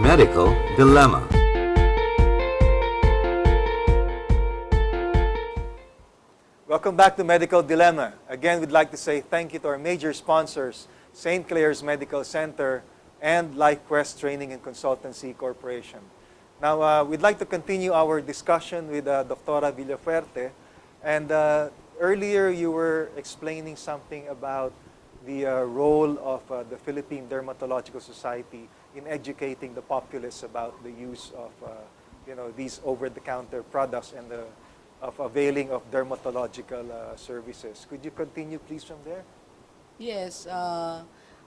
Medical Dilemma. Welcome back to Medical Dilemma. Again, we'd like to say thank you to our major sponsors, St. Clair's Medical Center and LifeQuest Training and Consultancy Corporation. Now, we'd like to continue our discussion with Dr. Villafuerte. And earlier, you were explaining something about the role of the Philippine Dermatological Society in educating the populace about the use of these over-the-counter products and of availing of dermatological services. Could you continue, please, from there? Yes,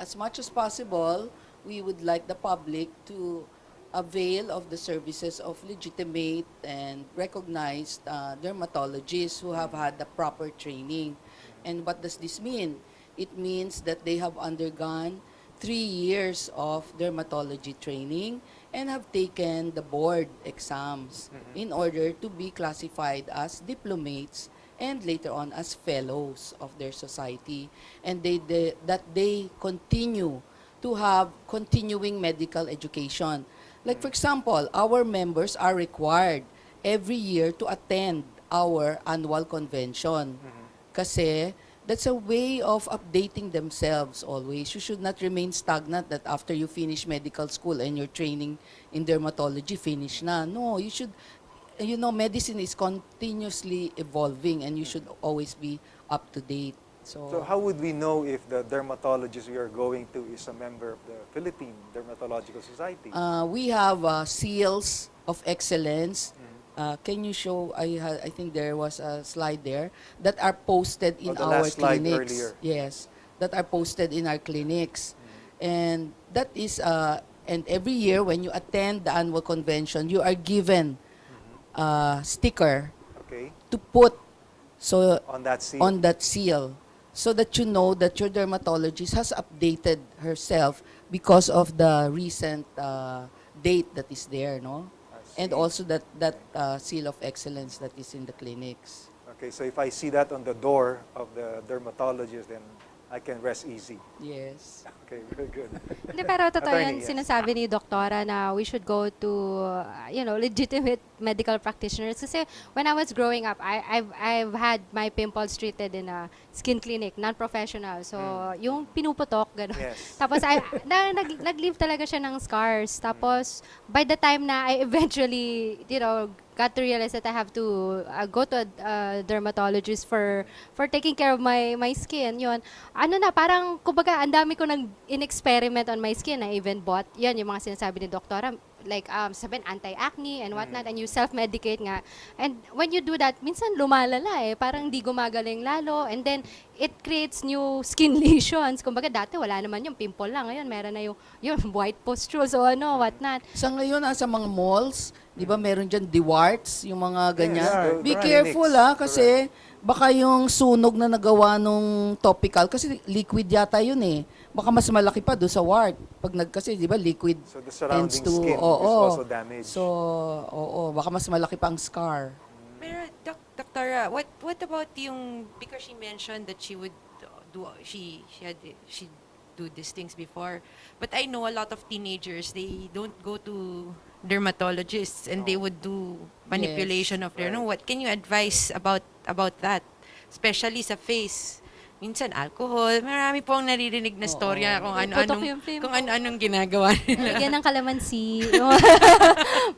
as much as possible, we would like the public to avail of the services of legitimate and recognized dermatologists who have had the proper training. And what does this mean? It means that they have undergone 3 years of dermatology training and have taken the board exams in order to be classified as diplomates and later on as fellows of their society. And that they continue to have continuing medical education. Like for example, our members are required every year to attend our annual convention. Kasi that's a way of updating themselves always. You should not remain stagnant that after you finish medical school and your training in dermatology, finish na. No, you should, medicine is continuously evolving and you should always be up to date. So how would we know if the dermatologist we are going to is a member of the Philippine Dermatological Society? We have seals of excellence. Can you show, I think there was a slide there, that are posted in our clinics. Earlier. Yes, that are posted in our clinics. And that is, and every year when you attend the annual convention, you are given a sticker to put on that seal. So that you know that your dermatologist has updated herself because of the recent date that is there, no? And also that seal of excellence that is in the clinics. Okay, so if I see that on the door of the dermatologist, then I can rest easy. Yes. Okay, very good. Hindi, pero totoo Attorney, yan, yes. sinasabi ni Doktora na we should go to, legitimate medical practitioners. Kasi when I was growing up, I've had my pimples treated in a skin clinic, non-professional. So, yung pinuputok, gano'n. Yes. Tapos, nag-leave talaga siya ng scars. Tapos, by the time na I eventually, got to realize that I have to go to a dermatologist for taking care of my skin. Yun. Parang, kumbaga, ang dami ko in-experiment on my skin. I even bought, yan, yung mga sinasabi ni Doktora, like, sabihin, anti-acne and whatnot, and you self-medicate nga. And when you do that, minsan lumalala parang hindi gumagaling lalo, and then, it creates new skin lesions. Kumbaga, dati wala naman yung pimple lang. Ngayon, meron na yung white pustules o whatnot. Sa ngayon, sa mga malls, di ba meron dyan dewarts, yung mga ganyan. Yeah, Be careful kasi baka yung sunog na nagawa nung topical, kasi liquid yata yun baka mas malaki pa doon sa wart. Kasi di ba liquid So the surrounding tends to, skin is also damaged. So, baka mas malaki pa ang scar. Pero Doctora, what about yung, because she mentioned that she would she do these things before, but I know a lot of teenagers, they don't go to dermatologists and they would do manipulation of their what can you advise about that, especially sa face? Minsan alcohol, marami po ang naririnig na storya kung ano-anong ginagawa nila. Lagyan ng kalamansi.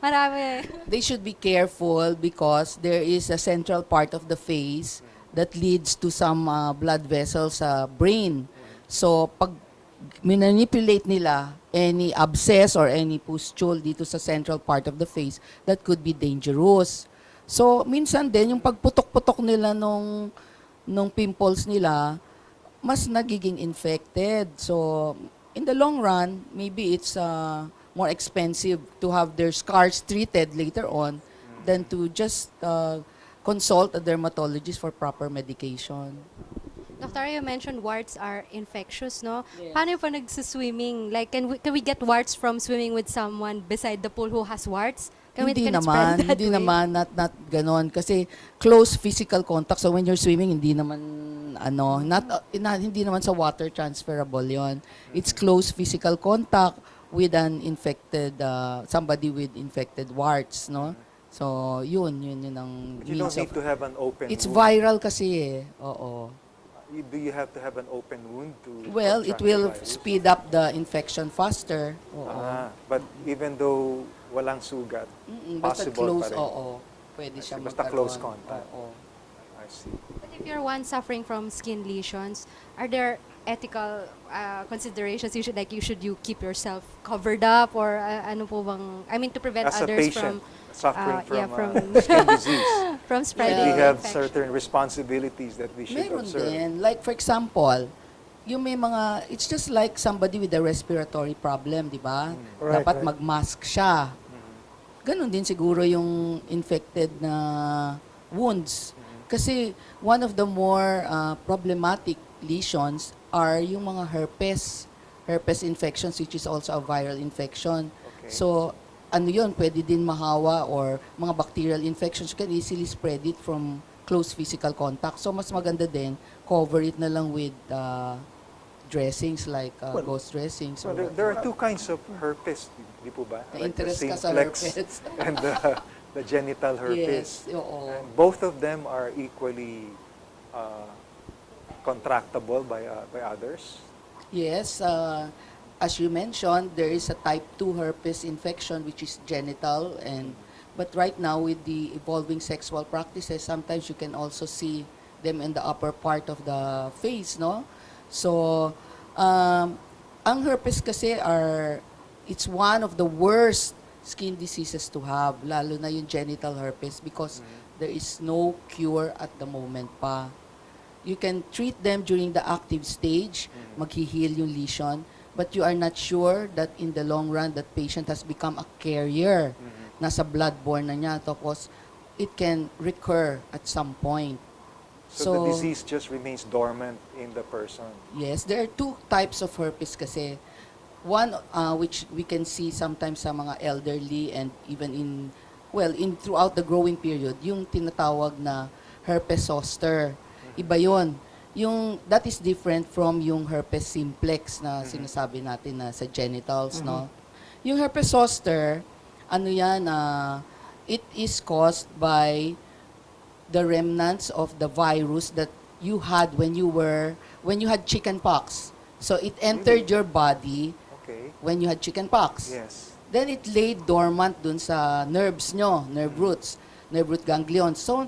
Marami. They should be careful because there is a central part of the face that leads to some blood vessels sa brain. So, pag manipulate nila any abscess or any pustule dito sa central part of the face, that could be dangerous. So, minsan din, yung pagputok-putok nila nung pimples nila, mas nagiging infected. So, in the long run, maybe it's more expensive to have their scars treated later on than to just consult a dermatologist for proper medication. Doctor, you mentioned warts are infectious, no? Yes. Paano yung pa nagsuswimming? Like, can we get warts from swimming with someone beside the pool who has warts? Hindi naman, not ganon. Kasi close physical contact. So when you're swimming, hindi naman, hindi naman sa water transferable yon. It's close physical contact with an infected, somebody with infected warts, no? So, yun ang But you don't need to have an open It's wound. viral kasi eh. Oo. Do you have to have an open wound to Well, it contract the will virus? speed up the infection faster. Oo. But even though walang sugat, Basta possible close, pa rin. oo. Pwede I siya see. Basta close magkaroon. contact. Oo. I see. But if you're one suffering from skin lesions, are there ethical considerations you should you keep yourself covered up or ano po bang I mean to prevent As a others patient from suffering from from skin disease, from spreading we Yeah. have infection? certain responsibilities that we should Meron observe. din. Like for example, yung may mga, it's just like somebody with a respiratory problem, di ba? Right, Dapat right. mag-mask siya. Ganon din siguro yung infected na wounds. Kasi one of the more problematic lesions are yung mga herpes infections, which is also a viral infection. Okay. So, ano yun, pwede din mahawa or mga bacterial infections, you can easily spread it from close physical contact. So, mas maganda din, cover it na lang with dressings like ghost dressings. So or there are two kinds of herpes, di po ba? Na-interest the ka sa simplex herpes. and the genital herpes. Yes, oo. And both of them are equally contractable by others. Yes, as you mentioned, there is a type 2 herpes infection which is genital, and but right now with the evolving sexual practices, sometimes you can also see them in the upper part of the face, no? So, ang herpes kasi it's one of the worst skin diseases to have, lalo na yung genital herpes because there is no cure at the moment pa. You can treat them during the active stage, maghihil yung lesion, but you are not sure that in the long run that patient has become a carrier. Nasa bloodborne na niya, tapos it can recur at some point. So the disease just remains dormant in the person. Yes, there are two types of herpes kasi. One, which we can see sometimes sa mga elderly and even in throughout the growing period, yung tinatawag na herpes zoster. Iba yon. That is different from yung herpes simplex na sinasabi natin na sa genitals, no? Yung herpes zoster, ano yan, it is caused by the remnants of the virus that you had when you had chickenpox. So it entered your body Okay. when you had chickenpox. Yes. Then it laid dormant dun sa nerves nyo, nerve root ganglion. So,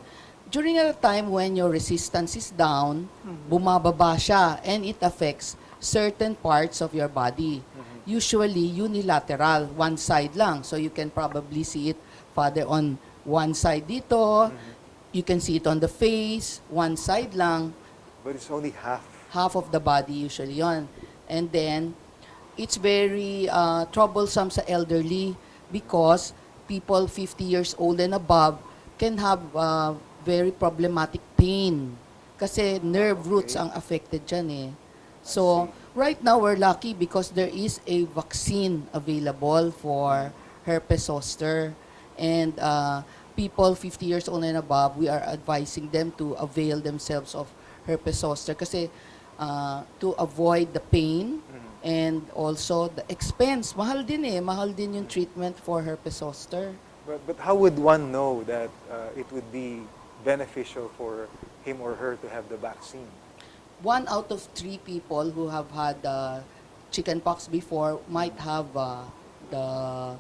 during a time when your resistance is down, bumababa siya and it affects certain parts of your body. Usually unilateral, one side lang. So, you can probably see it, Father, on one side dito. You can see it on the face, one side lang. But it's only Half of the body usually yon. And then, it's very troublesome sa elderly because people 50 years old and above can have very problematic pain kasi nerve roots ang affected dyan eh. So, right now we're lucky because there is a vaccine available for herpes zoster. And people 50 years old and above, we are advising them to avail themselves of herpes zoster kasi to avoid the pain and also the expense. Mahal din yung treatment for herpes zoster. But how would one know that it would be beneficial for him or her to have the vaccine? 1 out of 3 people who have had chickenpox before might have the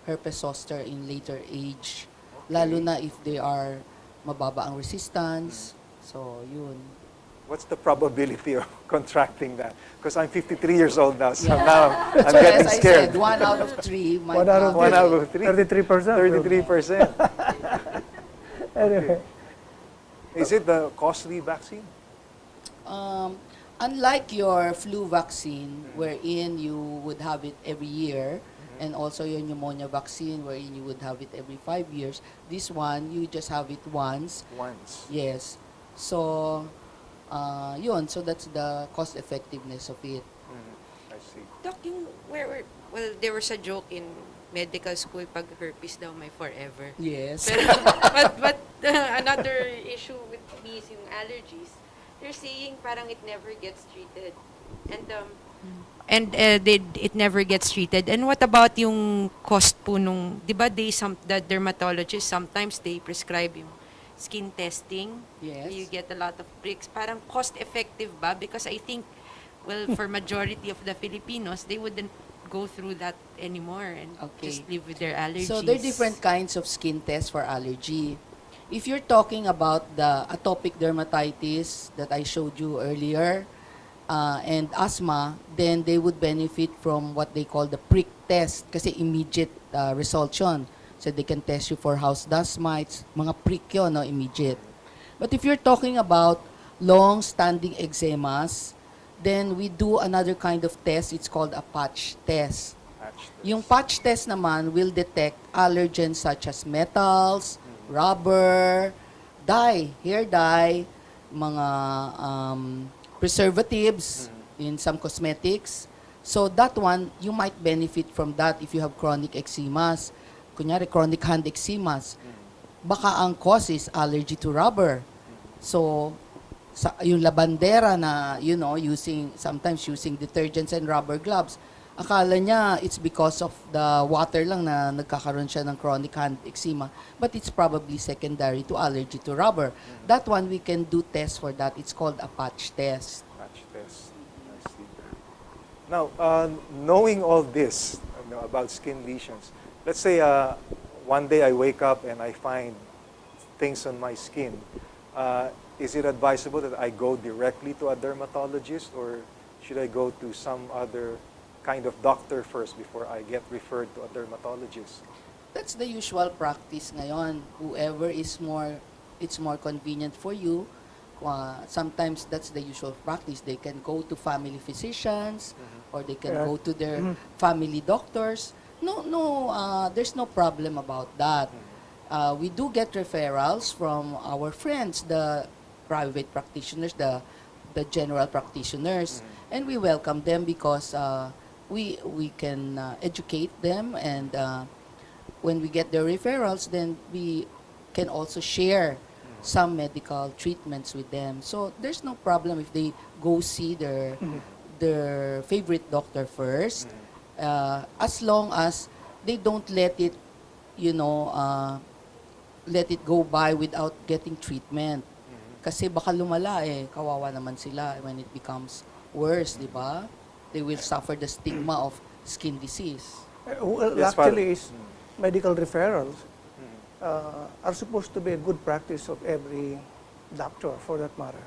herpes zoster in later age. Lalo na if they are mababa ang resistance. So, yun. What's the probability of contracting that? Because I'm 53 years old now, so Yeah. now I'm So, getting as I scared. said, 1 out of 3 might One out of have One it. out of 3. 33%. 33%. Anyway. Is it the costly vaccine? Unlike your flu vaccine, wherein you would have it every year, and also your pneumonia vaccine, wherein you would have it every 5 years, this one, you just have it once. Once. Yes. So, yun. So, that's the cost effectiveness of it. I see. Doc, well, there was a joke in medical school, pag herpes daw may forever. Yes. Pero, but another issue with me is yung allergies. They're saying parang it never gets treated. And And it never gets treated. And what about yung cost po nung, di ba the dermatologist, sometimes they prescribe yung skin testing. Yes. You get a lot of pricks. Parang cost effective ba? Because I think, well, for majority of the Filipinos, they wouldn't go through that anymore and Okay. just live with their allergies. So there are different kinds of skin tests for allergy. If you're talking about the atopic dermatitis that I showed you earlier, and asthma, then they would benefit from what they call the prick test kasi immediate result yun. So they can test you for house dust mites, mga prick yun, no, immediate. But if you're talking about long-standing eczemas, then we do another kind of test. It's called a patch test. Yung patch test naman will detect allergens such as metals, rubber, dye, hair dye, mga preservatives in some cosmetics. So that one, you might benefit from that if you have chronic eczemas. Kunyari, chronic hand eczemas. Baka ang cause is allergy to rubber. So, yung labandera na, sometimes using detergents and rubber gloves, akala niya it's because of the water lang na nagkakaroon siya ng chronic hand eczema, but it's probably secondary to allergy to rubber. That one, we can do tests for that. It's called a patch test. Patch test. I see. Now, knowing all this about skin lesions, let's say one day I wake up and I find things on my skin. Is it advisable that I go directly to a dermatologist, or should I go to some other kind of doctor first before I get referred to a dermatologist? That's the usual practice ngayon. Whoever is it's more convenient for you. Sometimes that's the usual practice. They can go to family physicians, or they can go to their family doctors. There's no problem about that. We do get referrals from our friends, the private practitioners, the general practitioners, and we welcome them because we can educate them, and when we get their referrals, then we can also share some medical treatments with them. So there's no problem if they go see their favorite doctor first, as long as they don't let it go by without getting treatment. Kasi baka lumala kawawa naman sila when it becomes worse, di ba? They will suffer the stigma of skin disease. Well, Yes, actually, medical referrals are supposed to be a good practice of every doctor, for that matter.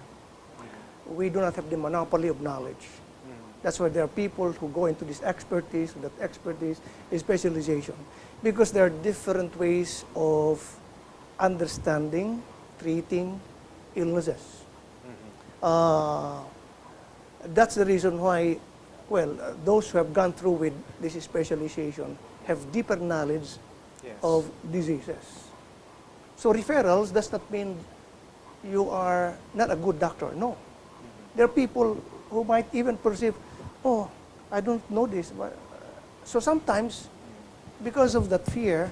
We do not have the monopoly of knowledge. That's why there are people who go into this expertise, that expertise is specialization. Because there are different ways of understanding, treating illnesses. That's the reason why, those who have gone through with this specialization have deeper knowledge of diseases. So referrals does not mean you are not a good doctor. No. There are people who might even perceive, oh, I don't know this. So sometimes, because of that fear,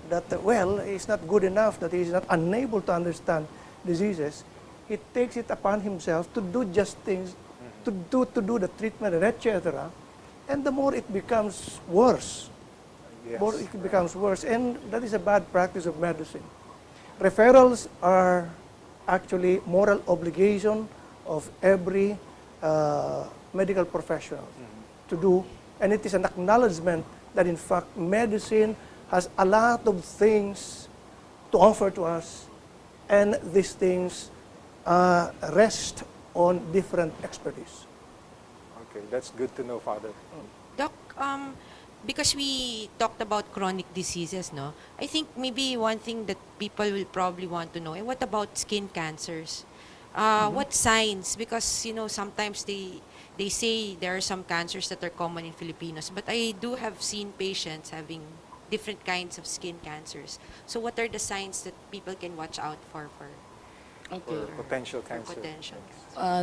that, he's not good enough, that he's not unable to understand diseases, he takes it upon himself to do just things, to do the treatment, etc. And the more it becomes worse, more it becomes worse. And that is a bad practice of medicine. Referrals are actually moral obligation of every medical professional to do, and it is an acknowledgement that in fact medicine has a lot of things to offer to us, and these things rest on different expertise. Okay, that's good to know, Father. Doc, because we talked about chronic diseases, no? I think maybe one thing that people will probably want to know, what about skin cancers? What signs? Because, sometimes they say there are some cancers that are common in Filipinos, but I do have seen patients having different kinds of skin cancers. So what are the signs that people can watch out for For potential for cancer. potential?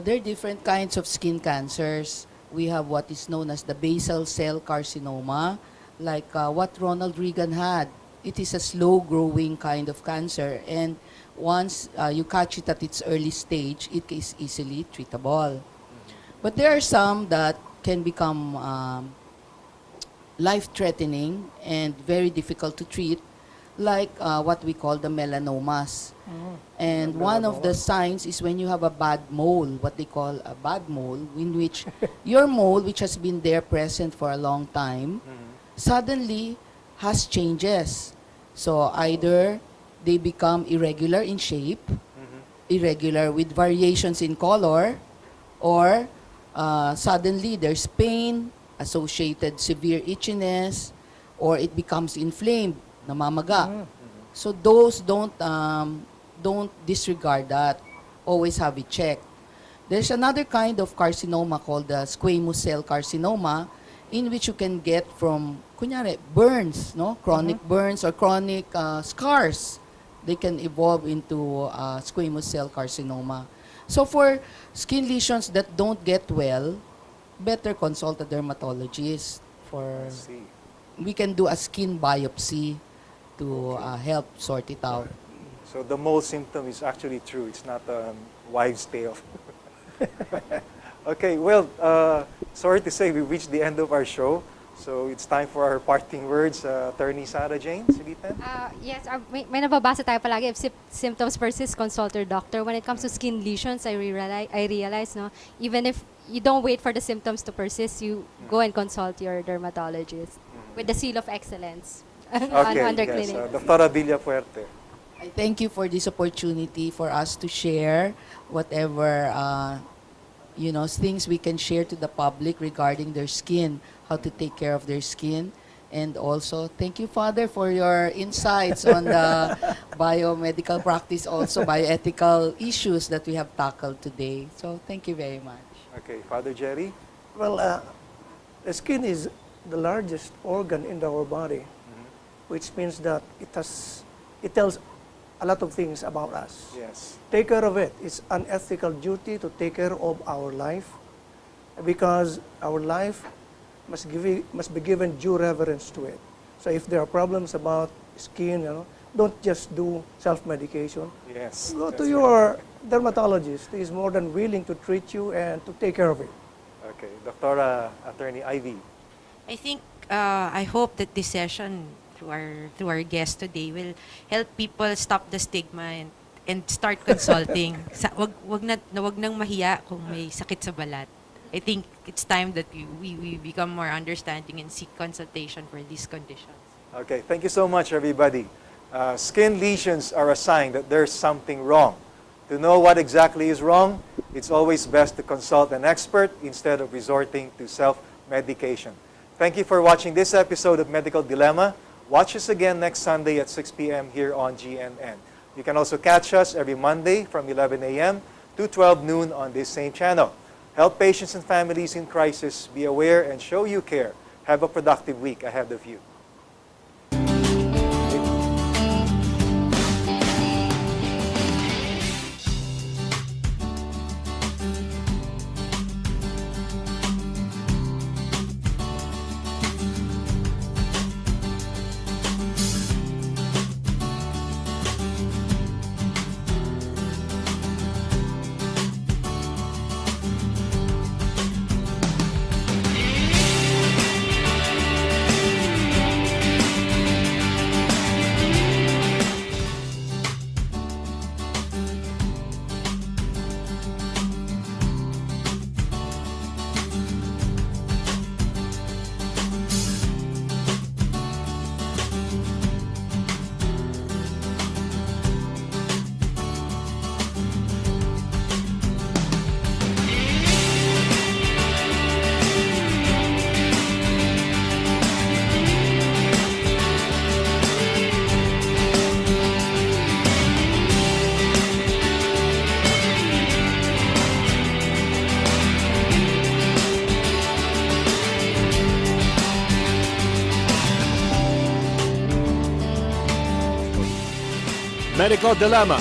There are different kinds of skin cancers. We have what is known as the basal cell carcinoma, like what Ronald Reagan had. It is a slow-growing kind of cancer, and once you catch it at its early stage, it is easily treatable. But there are some that can become life-threatening and very difficult to treat, like what we call the melanomas. And one of the signs is when you have a bad mole, what they call a bad mole, in which your mole, which has been there present for a long time, suddenly has changes. So either they become irregular in shape, irregular with variations in color, or suddenly there's pain, associated severe itchiness, or it becomes inflamed, namamaga. So those don't disregard that. Always have it checked. There's another kind of carcinoma called the squamous cell carcinoma, in which you can get from, kunyari, burns, no? Chronic burns or chronic scars. They can evolve into squamous cell carcinoma. So for skin lesions that don't get well, better consult a dermatologist. I see. We can do a skin biopsy to help sort it out. So the mole symptom is actually true. It's not a wives' tale. Okay, well, sorry to say we've reached the end of our show. So it's time for our parting words. Attorney Sara Jane, Suguitan. Yes, may nababasa tayo palagi. If symptoms persist, consult your doctor. When it comes to skin lesions, I realize, no, even if you don't wait for the symptoms to persist, you go and consult your dermatologist with the seal of excellence on their clinic. Dr. Villafuerte. I thank you for this opportunity for us to share whatever things we can share to the public regarding their skin, how to take care of their skin. And also, thank you, Father, for your insights on the biomedical practice, also bioethical issues that we have tackled today. So thank you very much. Okay, Father Jerry. Well, the skin is the largest organ in our body, which means that it tells a lot of things about us. Yes. Take care of it. It's an ethical duty to take care of our life, because our life must be given due reverence to it. So if there are problems about skin, don't just do self-medication. Yes. Go to your dermatologist. He is more than willing to treat you and to take care of it. Okay, Dr. Attorney Ivy. I think I hope that this session through our guest today will help people stop the stigma and start consulting. Wag nang mahiya kung may sakit sa balat. I think it's time that we become more understanding and seek consultation for these conditions. Okay, thank you so much, everybody. Skin lesions are a sign that there's something wrong. To know what exactly is wrong, it's always best to consult an expert instead of resorting to self-medication. Thank you for watching this episode of Medical Dilemma. Watch us again next Sunday at 6 p.m. here on GNN. You can also catch us every Monday from 11 a.m. to 12 noon on this same channel. Help patients and families in crisis. Be aware and show you care. Have a productive week ahead of you. Medical Dilemma